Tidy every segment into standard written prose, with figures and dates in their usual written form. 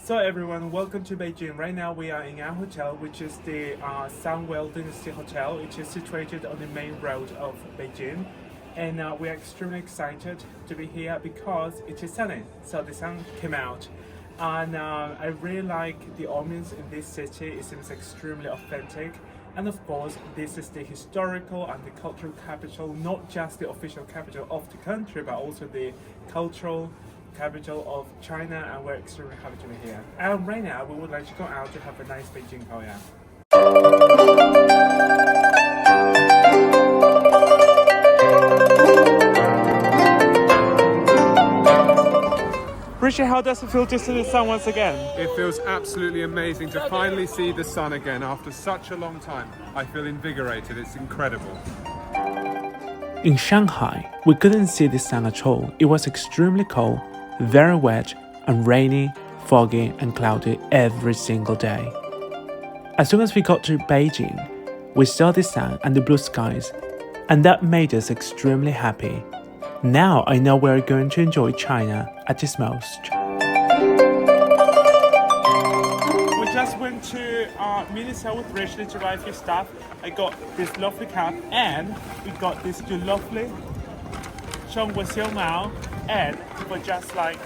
So everyone, welcome to Beijing. Right now we are in our hotel, which is the Sunwell Dynasty Hotel. It is situated on the main road of Beijing. And we are extremely excited to be here because it is sunny. So the sun came out. And I really like the ambience in this city. It seems extremely authentic. And of course, this is the historical and the cultural capital, not just the official capital of the country, but also the cultural capital of China, and we're extremely happy to be here. And right now, we would like to go out to have a nice Beijing Kaoya. Richard, how does it feel to see the sun once again? It feels absolutely amazing to finally see the sun again after such a long time. I feel invigorated, it's incredible. In Shanghai, we couldn't see the sun at all. It was extremely cold, very wet, and rainy, foggy, and cloudy every single day. As soon as we got to Beijing, we saw the sun and the blue skies, and that made us extremely happy. Now I know we're going to enjoy China at its most. We just went to Minnesota with Richard to buy a few stuff. I got this lovely cap, and we got this lovely Xiong Mao, and for just like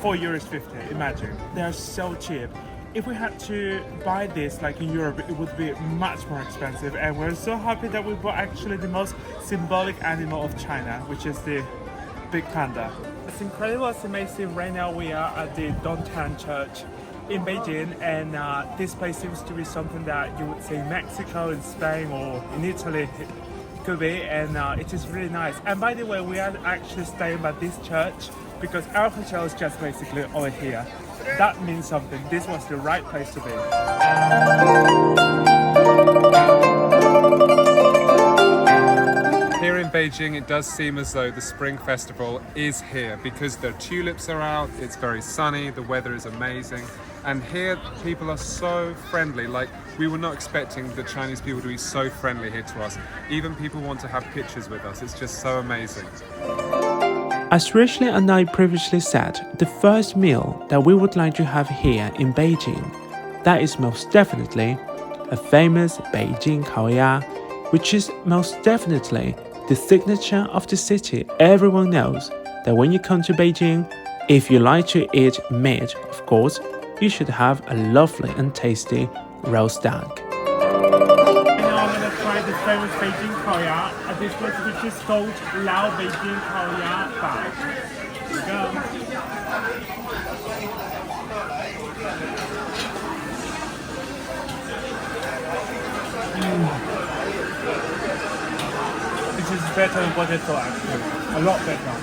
€4.50. Imagine, they are so cheap. If we had to buy this like in Europe, it would be much more expensive, and we're so happy that we bought actually the most symbolic animal of China, which is the big panda. It's incredible, it's amazing. Right now we are at the Downtown Church in Beijing, and this place seems to be something that you would see in Mexico, in Spain, or in Italy. It could be, and it is really nice. And by the way, we are actually staying by this church because our hotel is just basically over here. That means something. This was the right place to be. Here in Beijing, it does seem as though the Spring Festival is here because the tulips are out, it's very sunny, the weather is amazing, and here people are so friendly. Like, we were not expecting the Chinese people to be so friendly here to us. Even people want to have pictures with us. It's just so amazing. As Ashley and I previously said, the first meal that we would like to have here in Beijing, that is most definitely a famous Beijing Kaoya, which is most definitely the signature of the city. Everyone knows that when you come to Beijing, if you like to eat meat, of course, you should have a lovely and tasty roast duck. Now I'm going to try the famous Beijing Kaoya at this place, which is called Lao Beijing Kaoya Bar. Here we go. This is better than what I thought, actually. A lot better.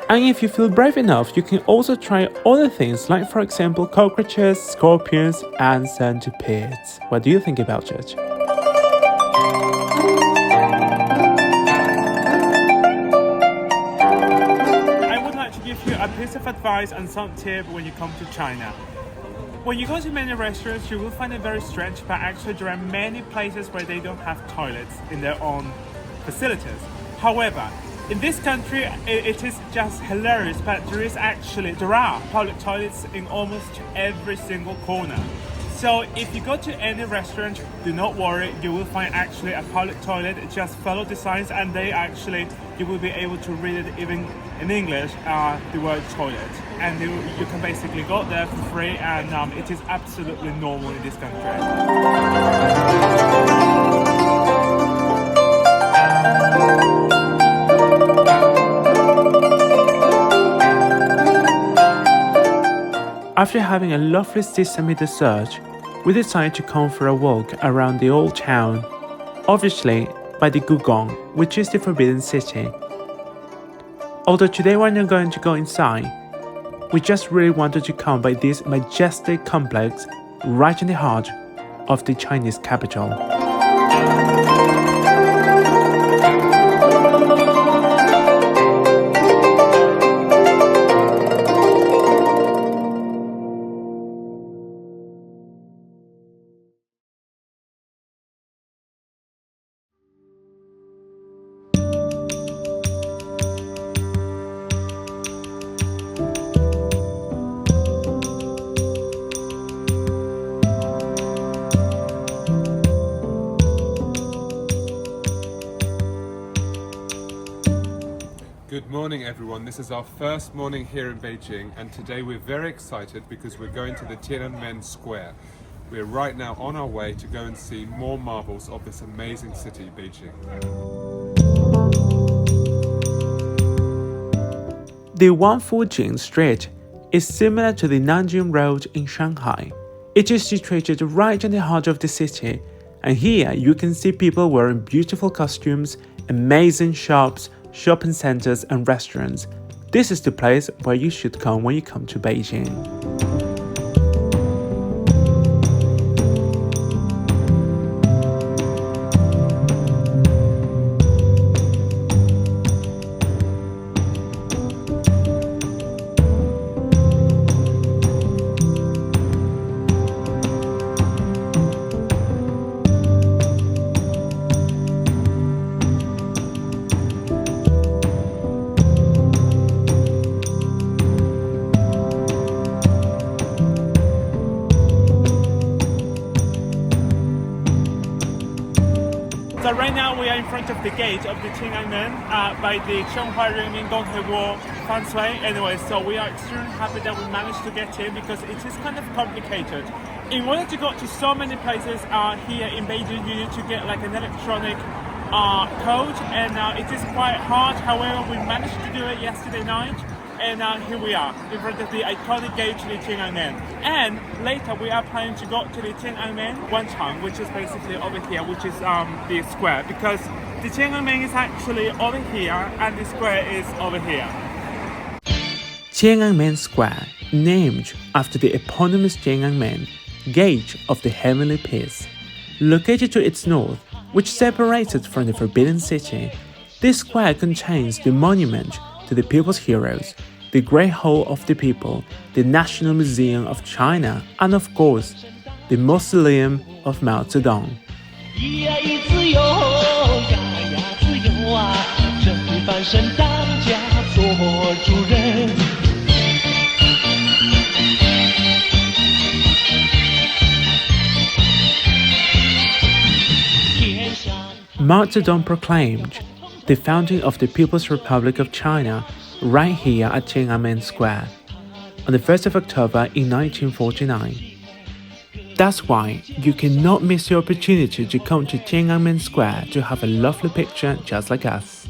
And if you feel brave enough, you can also try other things like, for example, cockroaches, scorpions, and centipedes. What do you think about it? I would like to give you a piece of advice and some tip when you come to China. When you go to many restaurants, you will find it very strange, but actually there are many places where they don't have toilets in their own facilities. However, in this country, it is just hilarious, but there are public toilets in almost every single corner. So if you go to any restaurant, do not worry, you will find actually a public toilet. Just follow the signs, and you will be able to read it even in English, the word toilet. And you can basically go there for free, and it is absolutely normal in this country. After having a lovely sesame dessert, we decided to come for a walk around the old town, obviously by the Gugong, which is the Forbidden City. Although today we're not going to go inside, we just really wanted to come by this majestic complex right in the heart of the Chinese capital. morning everyone. This is our first morning here in Beijing, and today we're very excited because we're going to the Tiananmen Square. We're right now on our way to go and see more marvels of this amazing city, Beijing. The Wangfujing Street is similar to the Nanjing Road in Shanghai. It is situated right in the heart of the city, and here you can see people wearing beautiful costumes, amazing shops, shopping centers and restaurants. This is the place where you should come when you come to Beijing. So right now we are in front of the gate of the Tiananmen by the Shanghai Renmin Gonghe Fansui. Anyway, so we are extremely happy that we managed to get in because it is kind of complicated. In order to go to so many places here in Beijing, you need to get like an electronic code, and it is quite hard. However, we managed to do it yesterday night. And here we are, in front of the iconic gate to the Tiananmen. And later we are planning to go to the Tiananmen Wanchang, which is basically over here, which is the square. Because the Tiananmen is actually over here, and the square is over here. Tiananmen Square, named after the eponymous Tiananmen, Gate of the Heavenly Peace. Located to its north, which separates it from the Forbidden City, this square contains the monument to the people's heroes, the Great Hall of the People, the National Museum of China, and of course, the Mausoleum of Mao Zedong. Mao Zedong proclaimed the founding of the People's Republic of China right here at Tiananmen Square on the 1st of October in 1949. That's why you cannot miss the opportunity to come to Tiananmen Square to have a lovely picture just like us.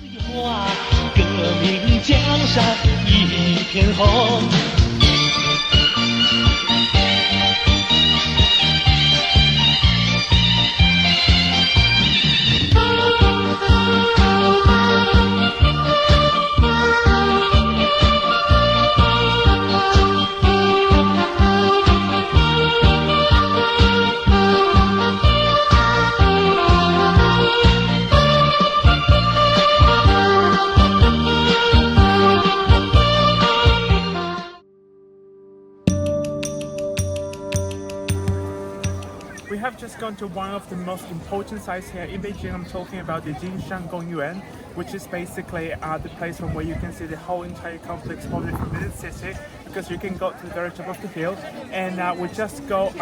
We have just gone to one of the most important sites here in Beijing. I'm talking about the Jingshan, which is basically the place from where you can see the whole entire complex of the Forbidden City, because you can go to the very top of the hill. And we just got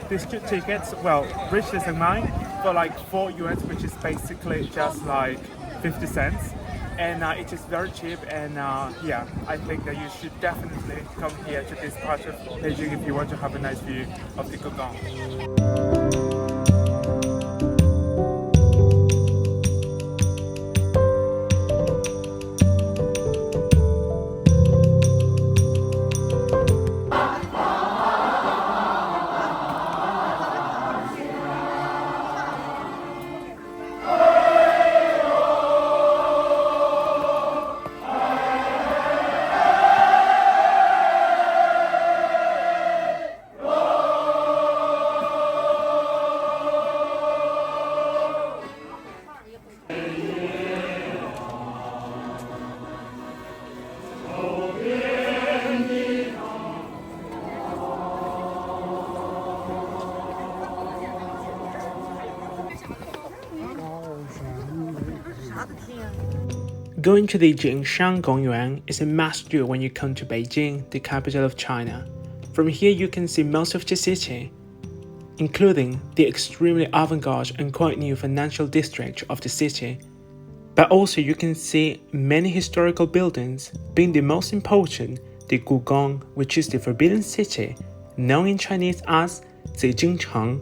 these 2 tickets, well, Rich's and mine, for like 4 yuan, which is basically just like 50 cents. And it is very cheap, and yeah, I think that you should definitely come here to this part of Beijing if you want to have a nice view of the Gogong. Going to the Jingshan is a must do when you come to Beijing, the capital of China. From here you can see most of the city, including the extremely avant-garde and quite new financial district of the city. But also you can see many historical buildings, being the most important, the Gugong, which is the Forbidden City, known in Chinese as the Jingshan.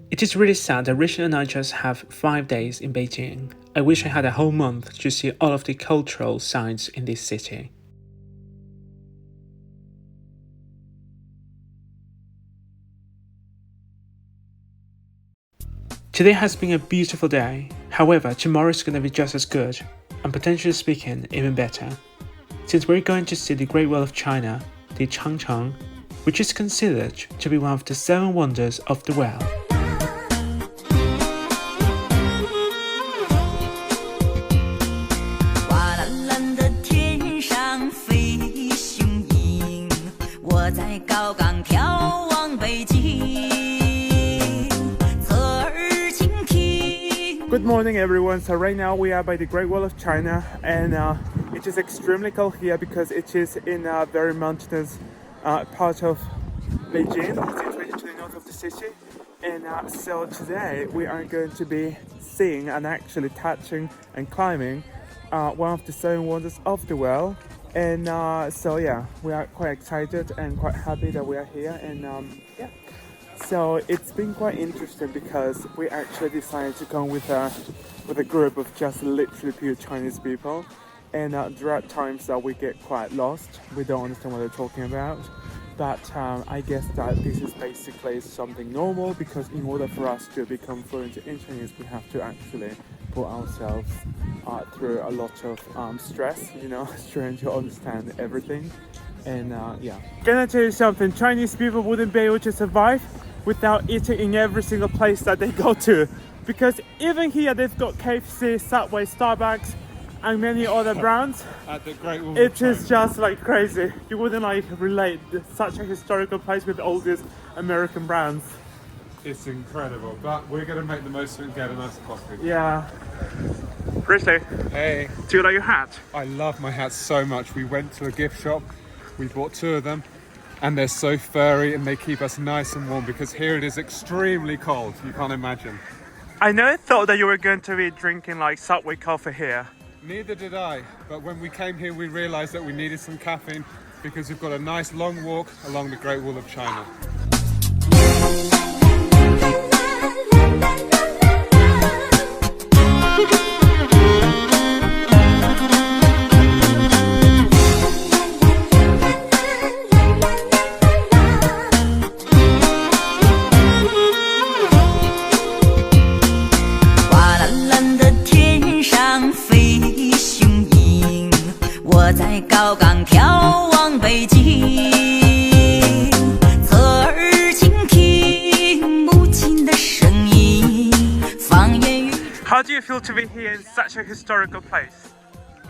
It is really sad that Richard and I just have 5 days in Beijing. I wish I had a whole month to see all of the cultural sites in this city. Today has been a beautiful day, however tomorrow is going to be just as good, and potentially speaking even better, since we're going to see the Great Wall of China, the Changcheng, which is considered to be one of the 7 wonders of the world. Good morning everyone. So right now we are by the Great Wall of China, and it is extremely cold here because it is in a very mountainous part of Beijing, situated to the north of the city. And so today we are going to be seeing and actually touching and climbing one of the 7 wonders of the world. And so yeah, we are quite excited and quite happy that we are here. And yeah, so it's been quite interesting because we actually decided to come with a group of just literally pure Chinese people. And there are times that we get quite lost. We don't understand what they're talking about. But I guess that this is basically something normal, because in order for us to become fluent in Chinese, we have to actually put ourselves through a lot of stress, you know, trying to understand everything. And yeah. Can I tell you something? Chinese people wouldn't be able to survive without eating in every single place that they go to. Because even here they've got KFC, Subway, Starbucks, and many other brands. At the Great Wall It is just like crazy. You wouldn't like relate such a historical place with all these American brands. It's incredible, but we're going to make the most of it and get a nice coffee. Yeah. Christy, Hey, do you like your hat? I love my hats so much. We went to a gift shop, we bought 2 of them, and they're so furry and they keep us nice and warm, because here it is extremely cold. You can't imagine. I never thought that you were going to be drinking like Subway coffee here. Neither did I, but when we came here we realized that we needed some caffeine because we've got a nice long walk along the Great Wall of China. How do you feel to be here in such a historical place?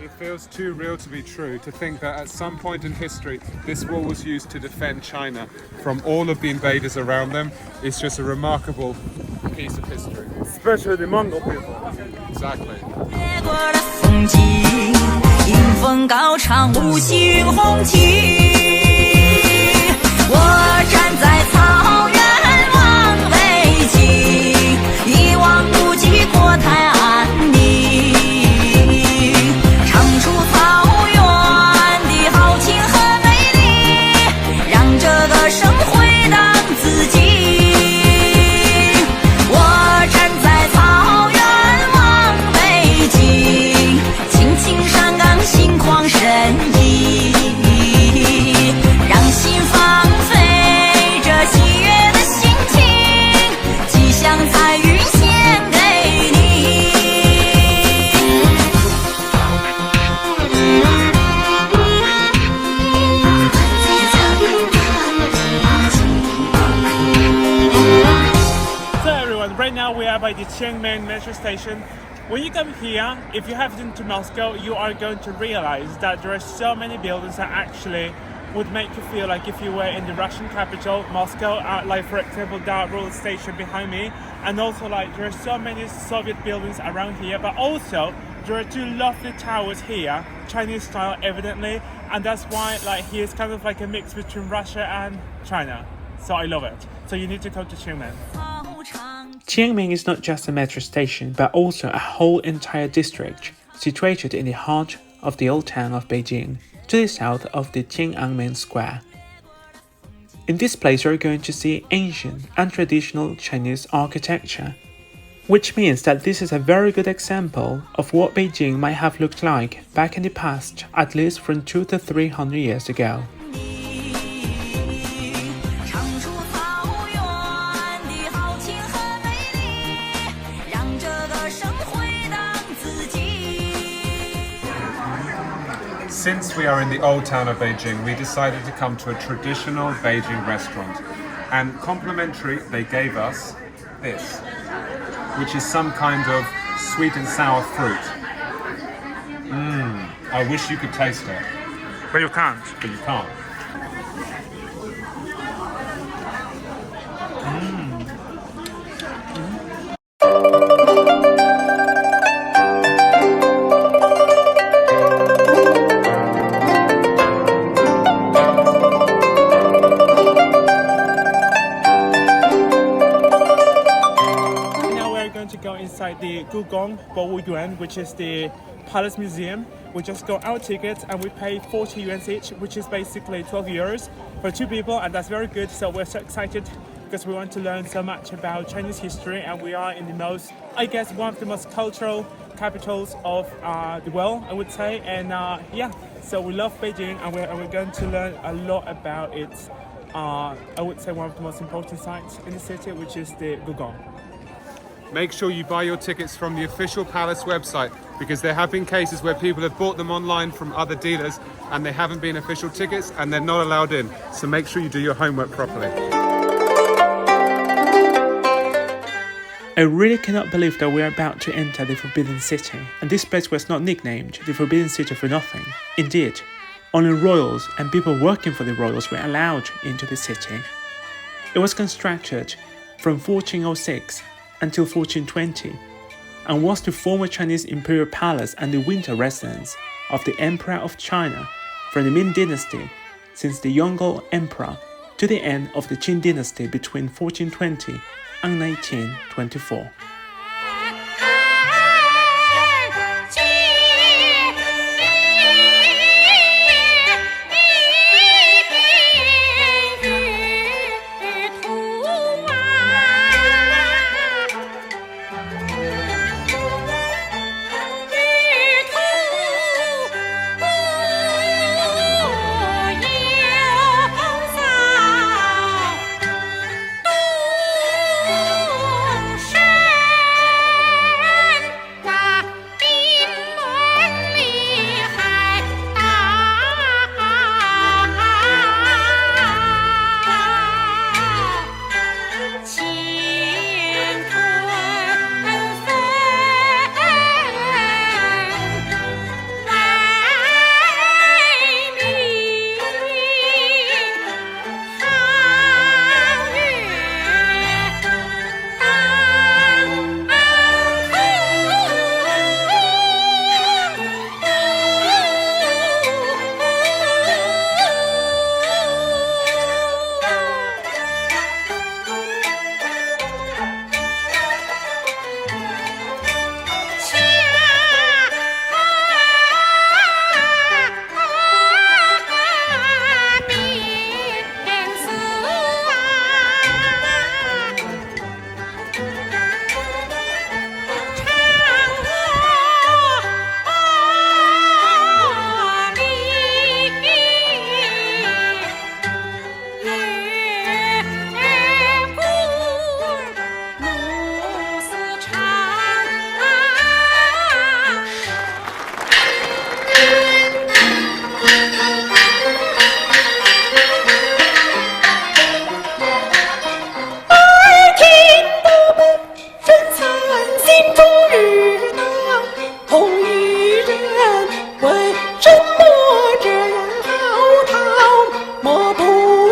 It feels too real to be true, to think that at some point in history this wall was used to defend China from all of the invaders around them. It's just a remarkable piece of history. Especially the Mongol people. Exactly. Right now we are by the Tiananmen metro station, When you come here, if you have been to Moscow, you are going to realize that there are so many buildings that actually would make you feel like if you were in the Russian capital, Moscow, like for example that rail station behind me, and also like there are so many Soviet buildings around here, but also there are two lovely towers here, Chinese style evidently, and that's why like here is kind of like a mix between Russia and China. So I love it. So you need to come to Tiananmen. Tiananmen is not just a metro station, but also a whole entire district, situated in the heart of the old town of Beijing, to the south of the Tiananmen Square. In this place you are going to see ancient and traditional Chinese architecture, which means that this is a very good example of what Beijing might have looked like back in the past, at least from 200 to 300 years ago. Since we are in the old town of Beijing, we decided to come to a traditional Beijing restaurant. And complimentary, they gave us this, which is some kind of sweet and sour fruit. I wish you could taste it. But you can't. But you can't. Inside the Gugong Yuan, which is the Palace Museum. We just got our tickets and we pay 40 yuan each, which is basically 12 euros for two people, and that's very good. So we're so excited because we want to learn so much about Chinese history, and we are in the most, I guess, one of the most cultural capitals of the world, I would say. And yeah, so we love Beijing, and we're going to learn a lot about its, I would say, one of the most important sites in the city, which is the Gugong. Make sure you buy your tickets from the official Palace website, because there have been cases where people have bought them online from other dealers and they haven't been official tickets and they're not allowed in. So make sure you do your homework properly. I really cannot believe that we are about to enter the Forbidden City, and this place was not nicknamed the Forbidden City for nothing. Indeed, only royals and people working for the royals were allowed into the city. It was constructed from 1406 until 1420, and was the former Chinese imperial palace and the winter residence of the Emperor of China from the Ming Dynasty since the Yongle Emperor to the end of the Qing Dynasty between 1420 and 1924.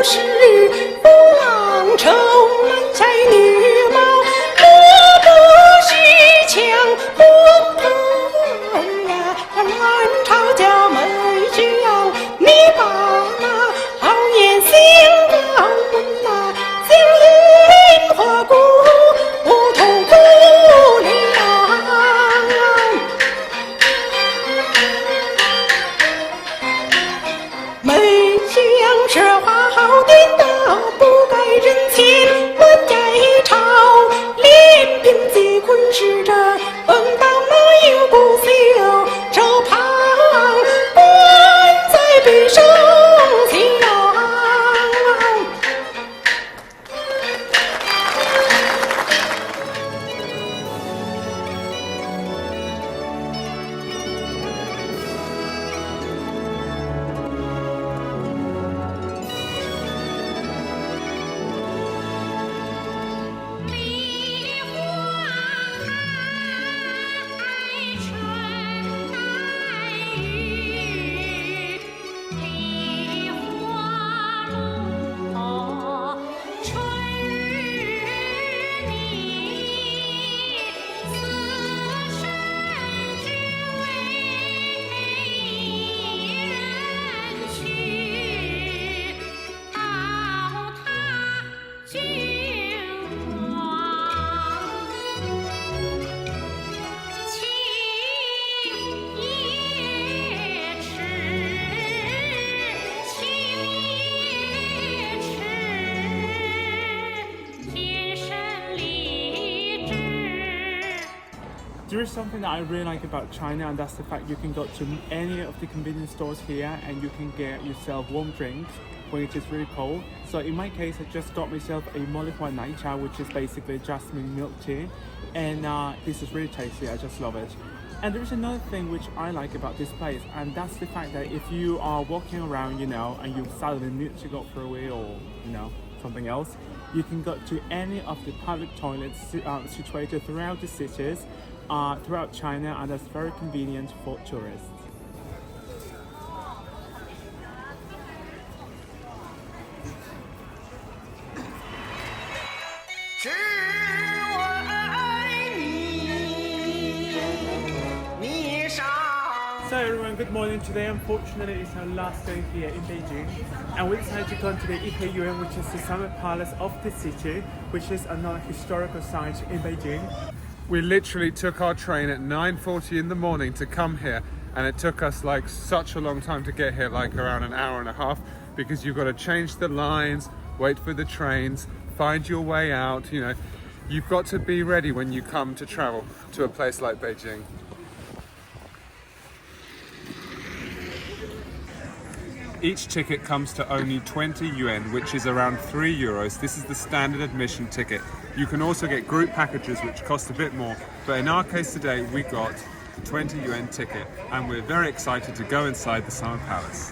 是父郎愁，满载女貌，我不须强不分呀，南朝家美娇，你把那好言相告问那将烟花鼓，梧桐姑娘。没将是花好颠倒，不该人前问在朝，连凭借坤使者，碰到那有故秀，手旁关在背上桥。梨花开，春带雨，梨花落，春日丽。此生只为一人去，到他君王。情也痴，情也痴，天生丽质。There is something that I really like about China, and that's the fact you can go to any of the convenience stores here and you can get yourself warm drinks when it is really cold. So in my case, I just got myself a Molly Nai Cha, which is basically jasmine milk tea, and this is really tasty. I just love it. And there is another thing which I like about this place, and that's the fact that if you are walking around, you know, and you suddenly need to go for a wee or, you know, something else, you can go to any of the public toilets situated throughout the cities, throughout China, and that's very convenient for tourists. 只为你，霓裳。 So everyone, good morning. Today, unfortunately, is our last day here in Beijing, and we decided to go to the Yuan, which is the summer palace of the city, which is another historical site in Beijing. We literally took our train at 9:40 in the morning to come here, and it took us like such a long time to get here, like around an hour and a half, because you've got to change the lines, wait for the trains, find your way out, you know. You've got to be ready when you come to travel to a place like Beijing. Each ticket comes to only 20 yuan, which is around 3 euros. This is the standard admission ticket. You can also get group packages which cost a bit more, but in our case today we got 20 yuan ticket, and we're very excited to go inside the Summer Palace.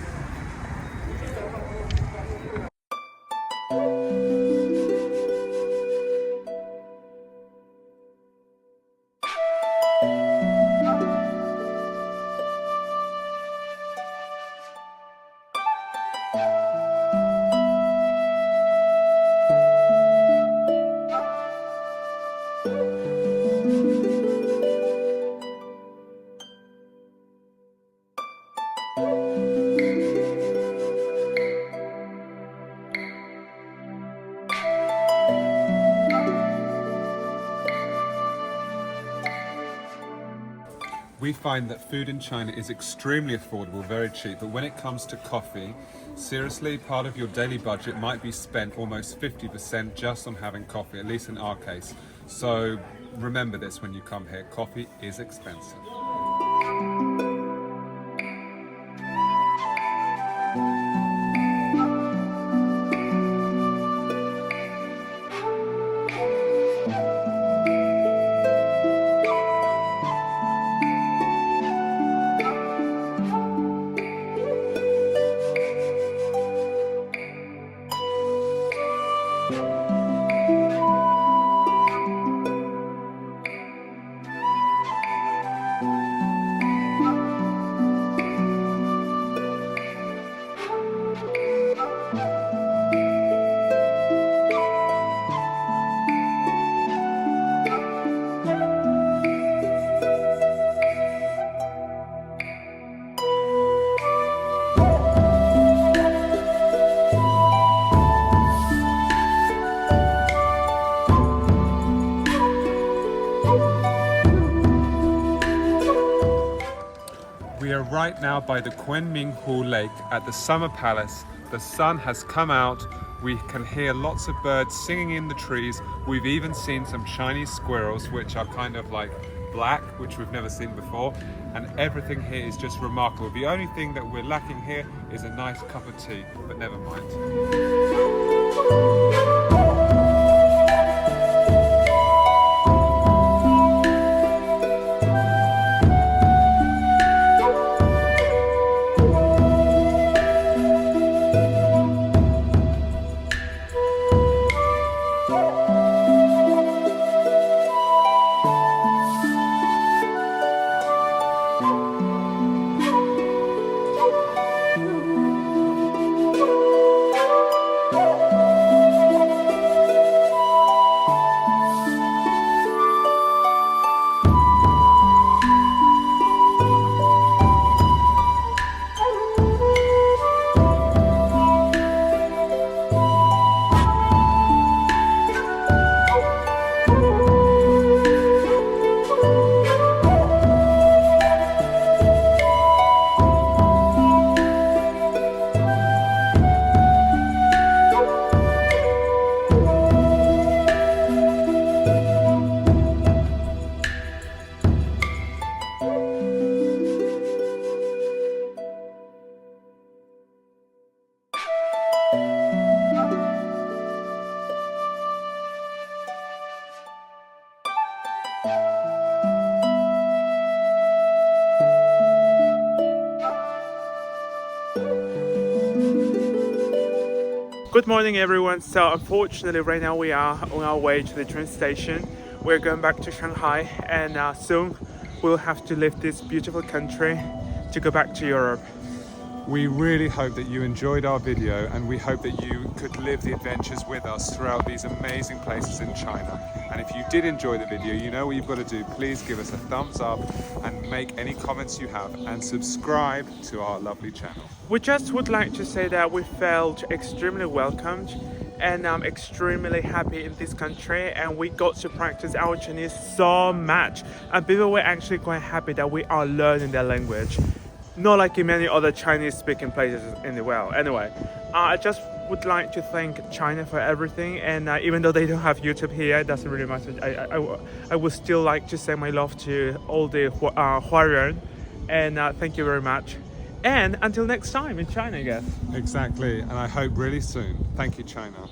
We find that food in China is extremely affordable, very cheap, but when it comes to coffee, seriously, part of your daily budget might be spent almost 50% just on having coffee, at least in our case. So remember this when you come here, coffee is expensive. right now by the Kunminghu Lake at the Summer Palace. The sun has come out. We can hear lots of birds singing in the trees. We've even seen some Chinese squirrels, which are kind of like black, which we've never seen before. And everything here is just remarkable. The only thing that we're lacking here is a nice cup of tea, but never mind. Good morning everyone. So unfortunately right now we are on our way to the train station. We're going back to Shanghai and soon we'll have to leave this beautiful country to go back to Europe. We really hope that you enjoyed our video, and we hope that you could live the adventures with us throughout these amazing places in China. And if you did enjoy the video, you know what you've got to do. Please give us a thumbs up and make any comments you have, and subscribe to our lovely channel. We just would like to say that we felt extremely welcomed and I'm extremely happy in this country, and we got to practice our Chinese so much, and people were actually quite happy that we are learning their language, not like in many other Chinese speaking places in the world. Anyway, I just would like to thank China for everything, and even though they don't have YouTube here, it doesn't really matter. I would still like to send my love to all the Huarren, and thank you very much. And until next time in China, I guess. Exactly, and I hope really soon. Thank you, China.